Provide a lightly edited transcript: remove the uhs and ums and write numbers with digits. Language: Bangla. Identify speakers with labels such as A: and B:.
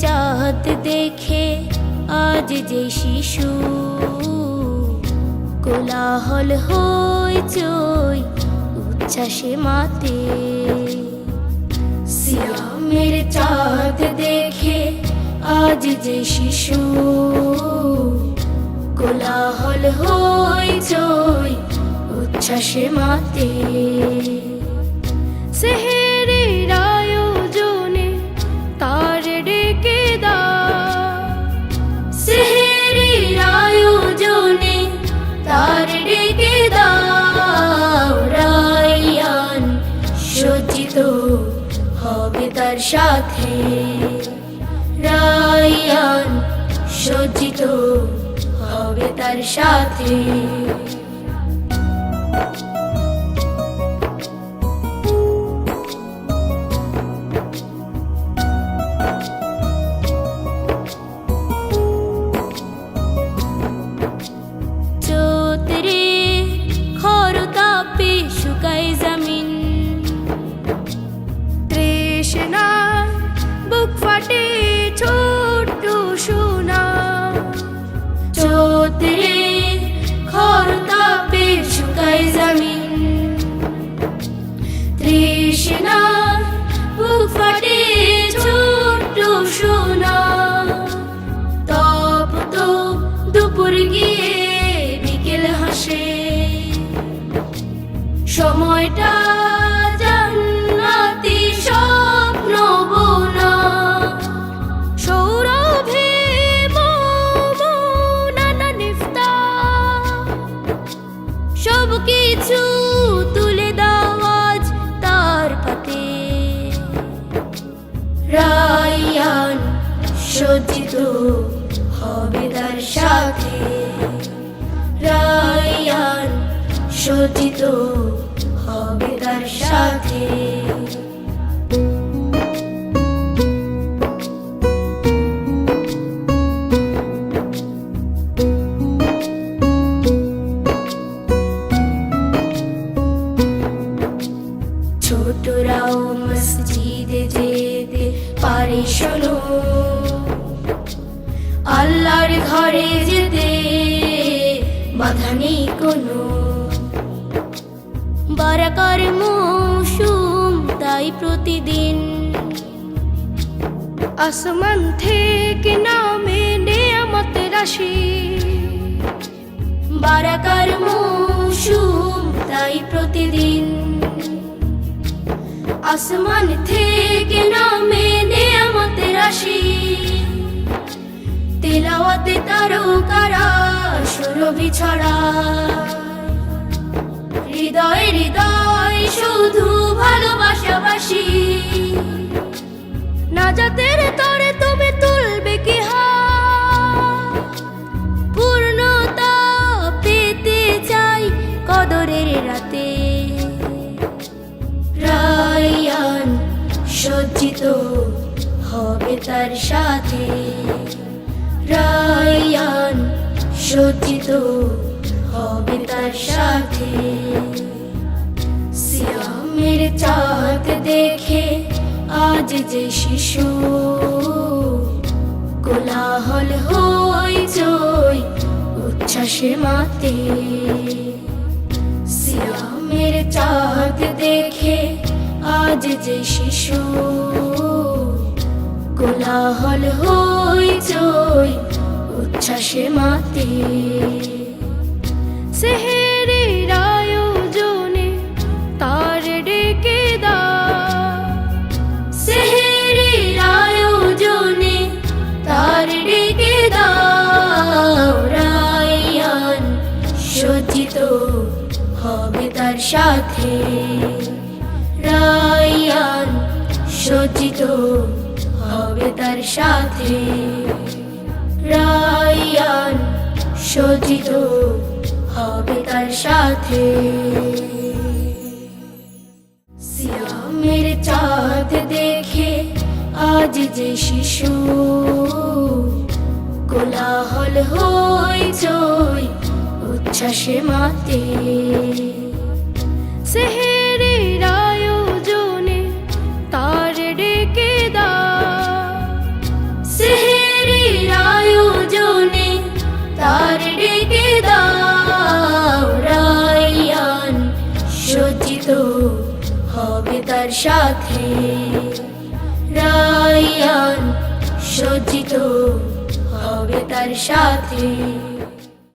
A: চাঁদ দেখে আজ যে শিশু কোলাহল হইচই উচ্ছ্বাসে মাতে। সিয়ামের চাঁদ দেখে আজ যে শিশু কোলাহল হইচই উচ্ছ্বাসে মাতে। সেহেরির আয়োজনে তার ডেকে দাও, সেহেরির আয়োজনে তার ডেকে দাও। রায়্যান সজ্জিত হবে তার সাথে, রায়্যান সজ্জিত হবে তার সাথে। চৈত্রে খরতাপে শুকায় জমিন, তৃষ্ণায় বুক ফাটে ছোট্ট সোনা। চৈত্রে খরতাপে শুকায় জমিন, তৃষ্ণায় বুক ফাটে ছোট্ট সোনা। তপ্ত দুপুর গিয়ে বিকেল হাসে, সময়টা জান্নাতি স্বপ্ন বোনা। সৌরভে নানান ইফতার, সবকিছু তুলে দাও আজ তার পাতে। রায়্যান সজ্জিত হবে তার সাথে, রায়্যান সজ্জিত হবে তার সাথে। ছোটরাও মসজিদে যেতে পারে শোনো, আল্লাহর ঘরে যেতে বাধা নেই কোনো। বারাকার মৌসুম তাই প্রতিদিন আসমান থেকে নামে নেয়ামত রাশি। বারাকার মৌসুম তাই প্রতিদিন আসমান থেকে নামে নেয়ামত রাশি। তেলাওয়াতে তারকারা সুরভি ছড়ায়, হৃদয় হৃদয় শুধু ভালোবাসাবাসি। নাজাতের তরে তুমি তুলবে কি হাত, পূর্ণতা পেতে চাই কদরের রাতে। রায়্যান সজ্জিত হবে তার সাথে, রায়্যান সজ্জিত হবে তার সাথে। সিয়ামের চাঁদ দেখে আজ যে শিশু কোলাহল হইচই উচ্ছ্বাসে মাতে। সিয়ামের চাঁদ দেখে আজ যে শিশু কোলাহল হইচই উচ্ছ্বাসে মাতে। সেহেরির আয়োজনে তার ডেকে দাও, সেহেরির আয়োজনে তার ডেকে দাও। রায়্যান সজ্জিত হবে তার সাথে, রায়্যান সজ্জিত হবে তার সাথে। রায়্যান সজ্জিত হবে তার সাথে। সিয়ামের চাঁদ দেখে আজ যে শিশু কোলাহল হইচই উচ্ছ্বাসে মাতে। সেহেরির আয়োজনে তার ডেকে দাও, তার সাথে, রায়ান সজ্জিত হবে তার সাথে।